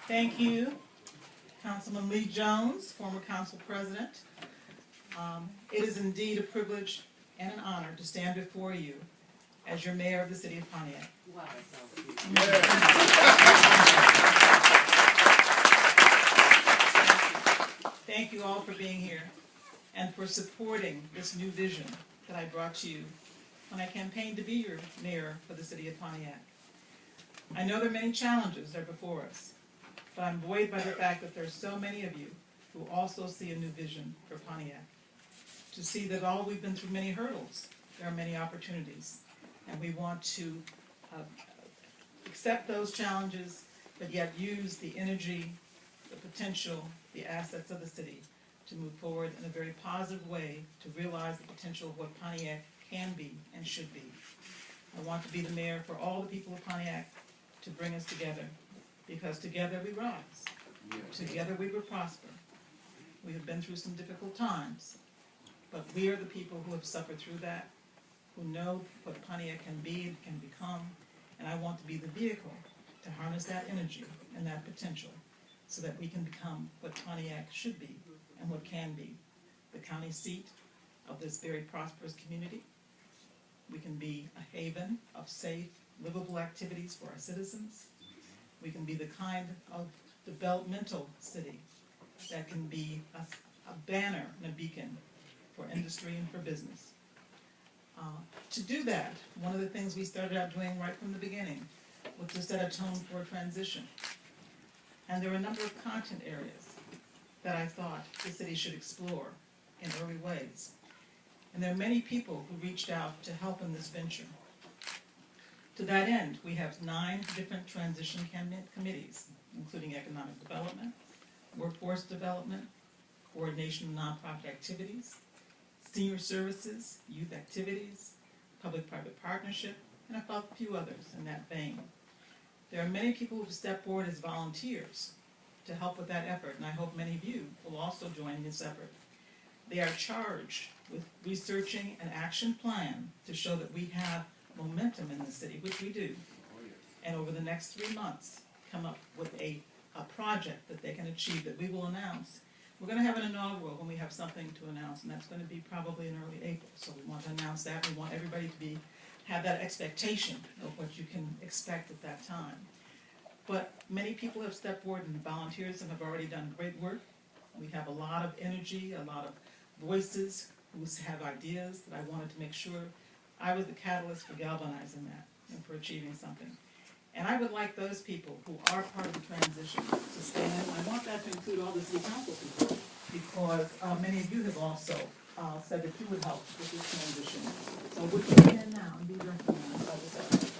Thank you, Councilman Lee Jones, former council president. It is indeed a privilege and an honor to stand before you as your mayor of the city of Pontiac. Wow, that sounds cute. Thank you all for being here and for supporting this new vision that I brought to you when I campaigned to be your mayor for the city of Pontiac. I know there are many challenges that are before us, but I'm buoyed by the fact that there are so many of you who also see a new vision for Pontiac. To see that although we've been through many hurdles, there are many opportunities, and we want to accept those challenges, but yet use the energy, the potential, the assets of the city to move forward in a very positive way to realize the potential of what Pontiac can be and should be. I want to be the mayor for all the people of Pontiac to bring us together, because together we rise. Together we will prosper. We have been through some difficult times, but we are the people who have suffered through that, who know what Pontiac can be and can become, and I want to be the vehicle to harness that energy and that potential so that we can become what Pontiac should be and what can be, the county seat of this very prosperous community. We can be a haven of safe, livable activities for our citizens. We can be the kind of developmental city that can be a banner and a beacon for industry and for business. To do that, one of the things we started out doing right from the beginning was to set a tone for a transition. And there are a number of content areas that I thought the city should explore in early ways. And there are many people who reached out to help in this venture. To that end, we have 9 different transition committees, including economic development, workforce development, coordination of nonprofit activities, senior services, youth activities, public-private partnership, and a few others in that vein. There are many people who have stepped forward as volunteers to help with that effort, and I hope many of you will also join this effort. They are charged with researching an action plan to show that we have momentum in the city, which we do, and over the next 3 months come up with a project that they can achieve that we will announce. We're going to have an inaugural when we have something to announce, and that's going to be probably in early April, so we want to announce that. We want everybody to have that expectation of what you can expect at that time. But many people have stepped forward, and volunteers have already done great work. We have a lot of energy, a lot of voices who have ideas that I wanted to make sure I was the catalyst for galvanizing that and for achieving something. And I would like those people who are part of the transition to stand. I want that to include all the city council people, because many of you have also said that you would help with this transition. So would you stand now and be recognized by this effort?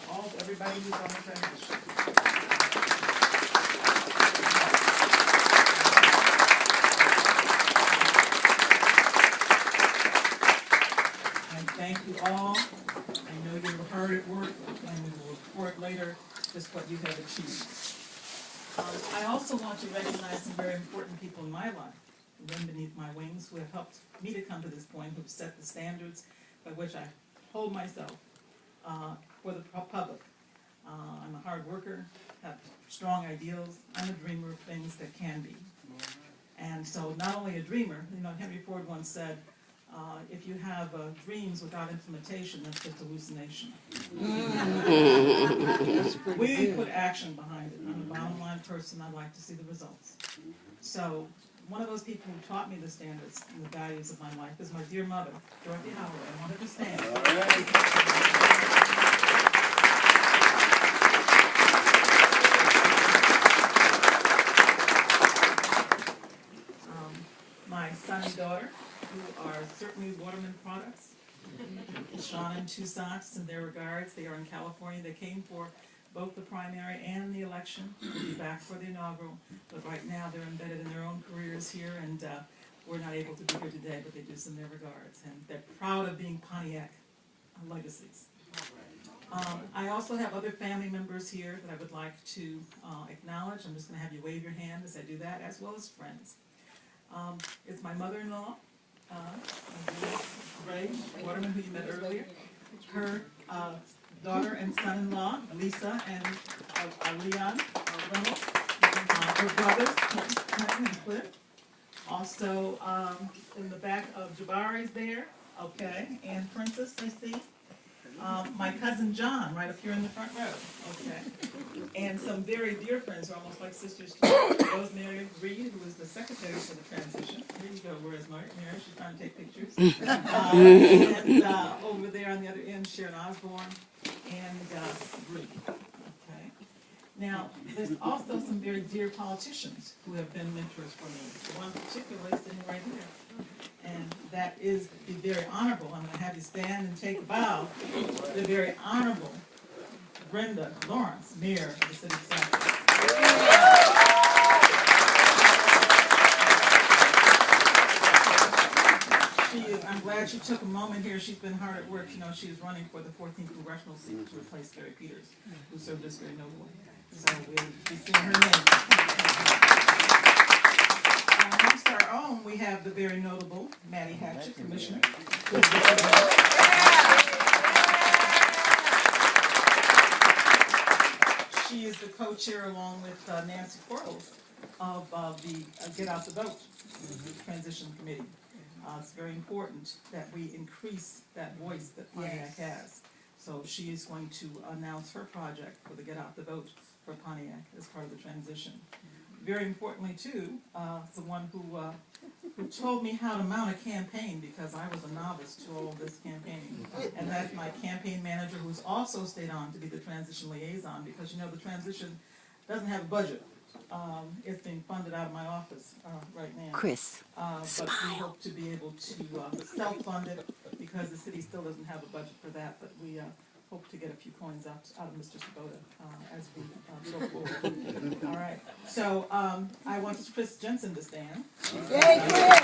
Everybody who's on the transition. And thank you all. I know you were hard at work, and we will report later just what you have achieved. I also want to recognize some very important people in my life, who have been beneath my wings, who have helped me to come to this point, who have set the standards by which I hold myself for the public. I'm a hard worker, have strong ideals. I'm a dreamer of things that can be. And so not only a dreamer, Henry Ford once said, if you have dreams without implementation, that's just hallucination. We put action behind it. I'm a bottom line person. I like to see the results. So one of those people who taught me the standards and the values of my life is my dear mother, Dorothy Holloway. I want her to stand. My son and daughter, who are certainly Waterman products. Sean and Toussaint, in their regards, they are in California. They came for both the primary and the election. They'll be back for the inaugural, but right now they're embedded in their own careers here, and we're not able to be here today, but they do send their regards, and they're proud of being Pontiac legacies. I also have other family members here that I would like to acknowledge. I'm just going to have you wave your hand as I do that, as well as friends. It's my mother-in-law, Ray Waterman, who you met earlier, her daughter and son-in-law, Lisa and Leon Reynolds. Her brothers, Quentin and Cliff. Also, in the back of Jabari's there, okay, and Princess, I see. My cousin John, right up here in the front row, okay. And some very dear friends, who are almost like sisters to me. Rosemary Reed, who is the secretary for the transition. Here you go, where's Mary? She's trying to take pictures. And over there on the other end, Sharon Osborne and Bree, okay. Now, there's also some very dear politicians who have been mentors for me. One particularly sitting right here. And that is the very honorable, I'm gonna have you stand and take a bow, the very honorable Brenda Lawrence, Mayor of the City of Southfield. I'm glad she took a moment here. She's been hard at work. You know, she's running for the 14th congressional seat to replace Gary Peters, who served us very nobly. So we'll be seeing her name. Amongst our own, we have the very notable Maddie Hatchett, Commissioner. She is the co-chair, along with Nancy Quarles, of the Get Out the Vote Transition Committee. It's very important that we increase that voice that Pontiac has. So she is going to announce her project for the Get Out the Vote for Pontiac as part of the transition. Very importantly, too, the one who told me how to mount a campaign, because I was a novice to all this campaigning. And that's my campaign manager, who's also stayed on to be the transition liaison, because you know the transition doesn't have a budget. It's being funded out of my office right now. Chris, but we hope to be able to self-fund it, because the city still doesn't have a budget for that, but we hope to get a few coins out of Mr. Sabota as we go forward. All right, so I want Chris Jensen to stand. Yay, Chris!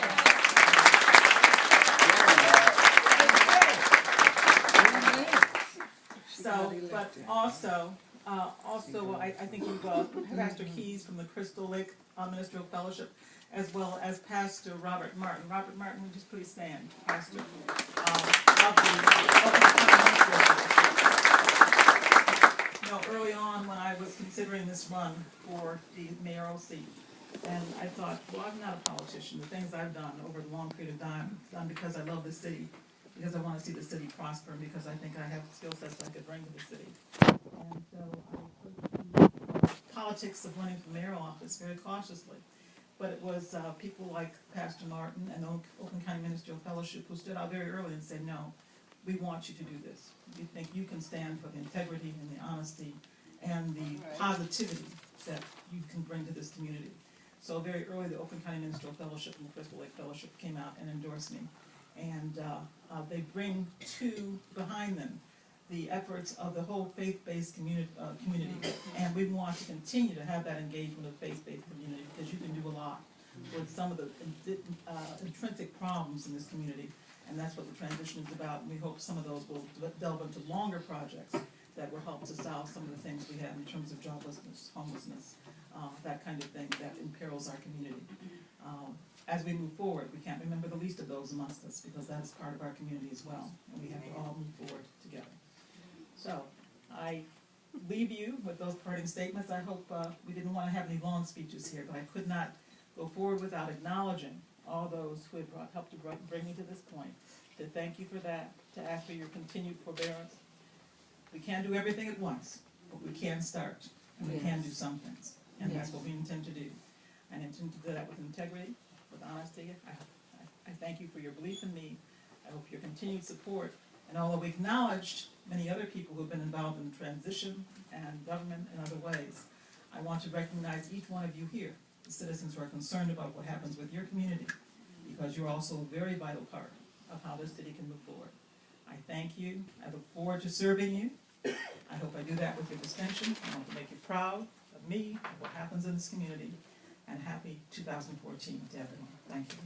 So, but also, I think you've Pastor Keys from the Crystal Lake Ministerial Fellowship, as well as Pastor Robert Martin. Robert Martin, would you just please stand, Pastor of the early on when I was considering this run for the mayoral seat, and I thought, well, I'm not a politician. The things I've done over a long period of time, done because I love the city, because I want to see the city prosper, and because I think I have skill sets I could bring to the city. And so I approached the politics of running for mayoral office very cautiously. But it was people like Pastor Martin and the Oakland County Ministerial Fellowship who stood out very early and said, no, we want you to do this. We think you can stand for the integrity and the honesty and the positivity that you can bring to this community. So very early, the Oakland County Ministerial Fellowship and the Crystal Lake Fellowship came out and endorsed me. And they bring behind them the efforts of the whole faith-based community, and we want to continue to have that engagement of faith-based community, because you can do a lot with some of the intrinsic problems in this community, and that's what the transition is about. And we hope some of those will delve into longer projects that will help to solve some of the things we have in terms of joblessness, homelessness, that kind of thing that imperils our community. As we move forward, we can't remember the least of those amongst us, because that is part of our community as well, and we have to all move forward together. So, I leave you with those parting statements. I hope we didn't want to have any long speeches here, but I could not go forward without acknowledging all those who have helped to bring me to this point, to thank you for that, to ask for your continued forbearance. We can't do everything at once, but we can start, and we can do some things, and that's what we intend to do. I intend to do that with integrity, with honesty. I thank you for your belief in me. I hope your continued support. And although we acknowledged many other people who have been involved in transition and government in other ways, I want to recognize each one of you here, the citizens who are concerned about what happens with your community, because you're also a very vital part of how this city can move forward. I thank you. I look forward to serving you. I hope I do that with your distinction. I want to make you proud of me, of what happens in this community, and happy 2014 to everyone. Thank you.